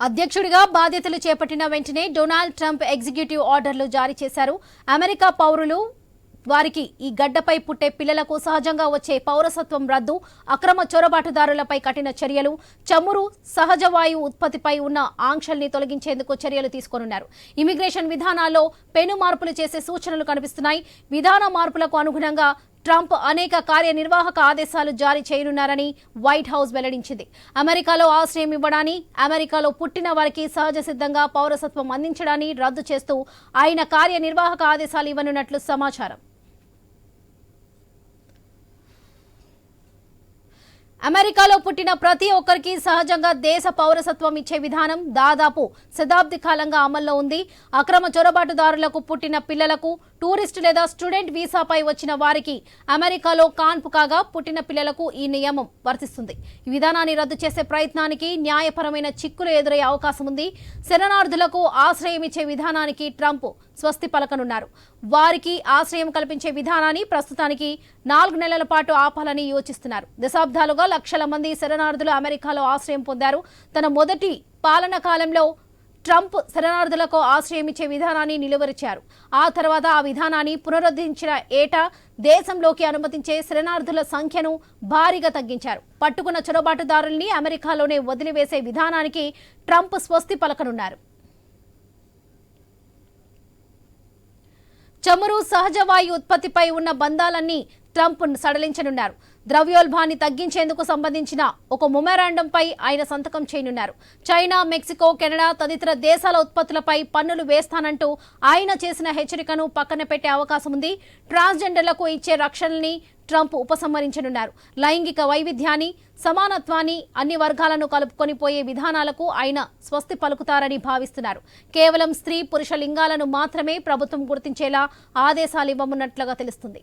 అధ్యక్షుడిగా బాధ్యతలు చేపట్టిన వెంటనే డొనాల్డ్ ట్రంప్ ఎగ్జిక్యూటివ్ ఆర్డర్లు జారీ చేశారు. అమెరికా పౌరులు వారికి ఈ గడ్డపై పుట్టే పిల్లలకు సహజంగా వచ్చే పౌరసత్వం రద్దు, అక్రమ చొరబాటుదారులపై కఠిన చర్యలు, చమురు సహజ వాయువు ఉత్పత్తిపై ఉన్న ఆంక్షల్ని తొలగించేందుకు చర్యలు తీసుకోనున్నారు. ఇమిగ్రేషన్ విధానాల్లో పెను మార్పులు చేసే సూచనలు కనిపిస్తున్నాయి. విధాన మార్పులకు అనుగుణంగా ట్రంప్ అనేక కార్యనిర్వాహక ఆదేశాలు జారీ చేయనున్నారని వైట్ హౌస్ వెల్లడించింది. అమెరికాలో ఆశ్రయం ఇవ్వడాన్ని, అమెరికాలో పుట్టిన వారికి సహజ సిద్ధంగా పౌరసత్వం అందించడాన్ని రద్దు చేస్తూ ఆయన కార్యనిర్వాహక ఆదేశాలు ఇవ్వనున్నట్లు సమాచారం. అమెరికాలో పుట్టిన ప్రతి ఒక్కరికి సహజంగా దేశ పౌరసత్వం ఇచ్చే విధానం దాదాపు శతాబ్ది కాలంగా అమల్లో ఉంది. అక్రమ చొరబాటుదారులకు పుట్టిన పిల్లలకు, టూరిస్ట్ లేదా స్టూడెంట్ వీసాపై వచ్చిన వారికి అమెరికాలో కాన్పు కాగా పుట్టిన పిల్లలకు ఈ నియమం వర్తిస్తుంది. ఈ విధానాన్ని రద్దు చేసే ప్రయత్నానికి న్యాయపరమైన చిక్కులు ఎదురయ్యే అవకాశం ఉంది. శరణార్థులకు ఆశ్రయం ఇచ్చే విధానానికి ట్రంప్ స్వస్తి పలకనున్నారు. వారికి ఆశ్రయం కల్పించే విధానాన్ని ప్రస్తుతానికి 4 నెలల పాటు ఆపాలని యోచిస్తున్నారు. దశాబ్దాలుగా లక్షల మంది శరణార్థులు అమెరికాలో ఆశ్రయం పొందారు. తన మొదటి పాలన కాలంలో ట్రంప్ శరణార్థులకు ఆశ్రయం ఇచ్చే విధానాన్ని నిలువరించారు. ఆ తర్వాత ఆ విధానాన్ని పునరుద్ధరించిన ఏటా దేశంలోకి అనుమతించే శరణార్థుల సంఖ్యను భారీగా తగ్గించారు. పట్టుకున్న చొరబాటుదారుల్ని అమెరికాలోనే వదిలివేసే విధానానికి ట్రంప్ స్వస్తి పలకనున్నారు. చమురు సహజ వాయు ఉత్పత్తిపై ఉన్న బంధాలన్నీ ట్రంప్ సడలించనున్నారు. ద్రవ్యోల్బణాన్ని తగ్గించేందుకు సంబంధించిన ఒక మెమోరాండంపై ఆయన సంతకం చేయనున్నారు. చైనా, మెక్సికో, కెనడా తదితర దేశాల ఉత్పత్తులపై పన్నులు వేస్తానంటూ ఆయన చేసిన హెచ్చరికను పక్కన పెట్టే అవకాశం ఉంది. ట్రాన్స్జెండర్లకు ఇచ్చే రక్షణల్ని ట్రంప్ ఉపసంహరించనున్నారు. లైంగిక వైవిధ్యాన్ని, సమానత్వాన్ని, అన్ని వర్గాలను కలుపుకొని పోయే విధానాలకు ఆయన స్వస్తి పలుకుతారని భావిస్తున్నారు. కేవలం స్త్రీ, పురుష లింగాలను మాత్రమే ప్రభుత్వం గుర్తించేలా ఆదేశాలు ఇవ్వనున్నట్లుగా తెలుస్తుంది.